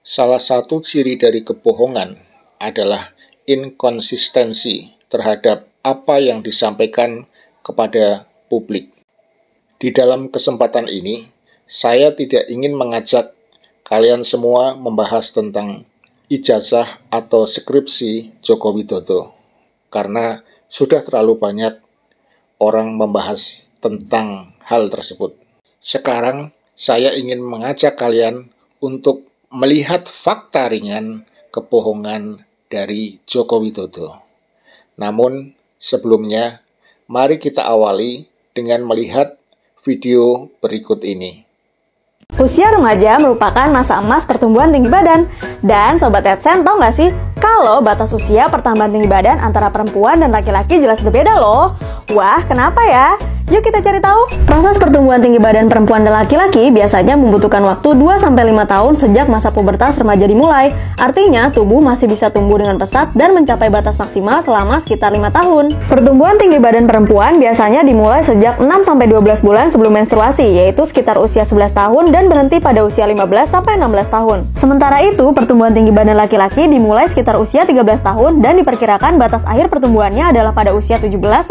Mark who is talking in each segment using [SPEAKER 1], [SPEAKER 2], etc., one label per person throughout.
[SPEAKER 1] Salah satu ciri dari kebohongan adalah inkonsistensi terhadap apa yang disampaikan kepada publik. Di dalam kesempatan ini, saya tidak ingin mengajak kalian semua membahas tentang ijazah atau skripsi Joko Widodo, karena sudah terlalu banyak orang membahas tentang hal tersebut. Sekarang, saya ingin mengajak kalian untuk melihat fakta ringan kebohongan dari Joko Widodo. Namun, sebelumnya, mari kita awali dengan melihat video berikut ini.
[SPEAKER 2] Usia remaja merupakan masa emas pertumbuhan tinggi badan. Dan Sobat AdSense, tahu nggak sih kalau batas usia pertambahan tinggi badan antara perempuan dan laki-laki jelas berbeda loh? Wah, kenapa ya? Yuk kita cari tahu. Proses pertumbuhan tinggi badan perempuan dan laki-laki biasanya membutuhkan waktu 2-5 tahun sejak masa pubertas remaja dimulai. Artinya, tubuh masih bisa tumbuh dengan pesat dan mencapai batas maksimal selama sekitar 5 tahun. Pertumbuhan tinggi badan perempuan biasanya dimulai sejak 6-12 bulan sebelum menstruasi, yaitu sekitar usia 11 tahun dan berhenti pada usia 15-16 tahun. Sementara itu, pertumbuhan tinggi badan laki-laki dimulai sekitar usia 13 tahun dan diperkirakan batas akhir pertumbuhannya adalah pada usia 17-18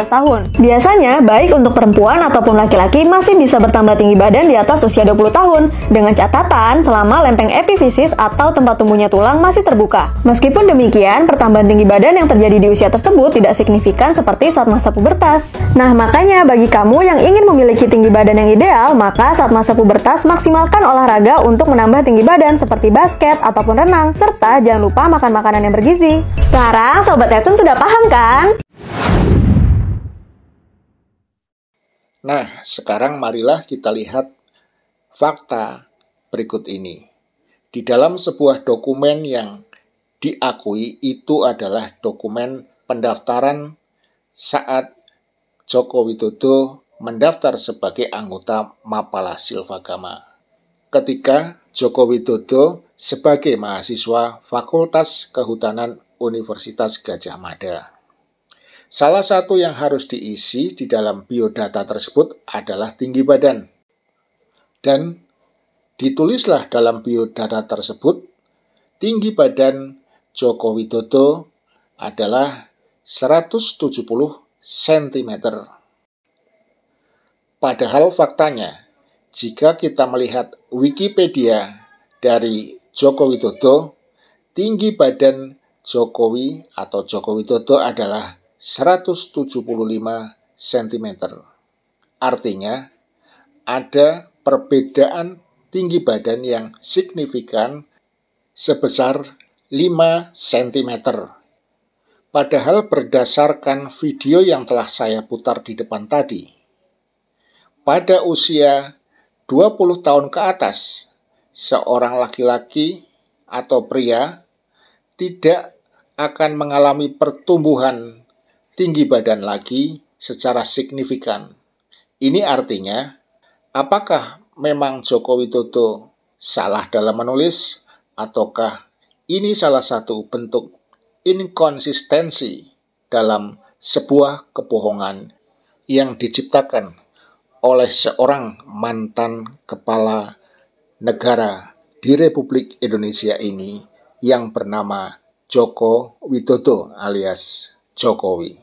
[SPEAKER 2] tahun. Biasanya, baik untuk perempuan ataupun laki-laki masih bisa bertambah tinggi badan di atas usia 20 tahun, dengan catatan selama lempeng epifisis atau tempat tumbuhnya tulang masih terbuka. Meskipun demikian, pertambahan tinggi badan yang terjadi di usia tersebut tidak signifikan seperti saat masa pubertas. Nah, makanya bagi kamu yang ingin memiliki tinggi badan yang ideal, maka saat masa pubertas maksimalkan olahraga untuk menambah tinggi badan seperti basket ataupun renang, serta jangan lupa makan makanan yang bergizi. Sekarang Sobat AdSense sudah paham kan?
[SPEAKER 1] Nah, sekarang marilah kita lihat fakta berikut ini. Di dalam sebuah dokumen yang diakui itu adalah dokumen pendaftaran saat Joko Widodo mendaftar sebagai anggota Mapala Silvagama. Ketika Joko Widodo sebagai mahasiswa Fakultas Kehutanan Universitas Gadjah Mada. Salah satu yang harus diisi di dalam biodata tersebut adalah tinggi badan. Dan ditulislah dalam biodata tersebut, tinggi badan Joko Widodo adalah 170 cm. Padahal faktanya, jika kita melihat Wikipedia dari Joko Widodo, tinggi badan Jokowi atau Joko Widodo adalah 175 cm. Artinya, ada perbedaan tinggi badan yang signifikan sebesar 5 cm. Padahal berdasarkan video yang telah saya putar di depan tadi, pada usia 20 tahun ke atas, seorang laki-laki atau pria tidak akan mengalami pertumbuhan tinggi badan lagi secara signifikan. Ini artinya, apakah memang Joko Widodo salah dalam menulis, ataukah ini salah satu bentuk inkonsistensi dalam sebuah kebohongan yang diciptakan oleh seorang mantan kepala negara di Republik Indonesia ini yang bernama Joko Widodo alias Jokowi.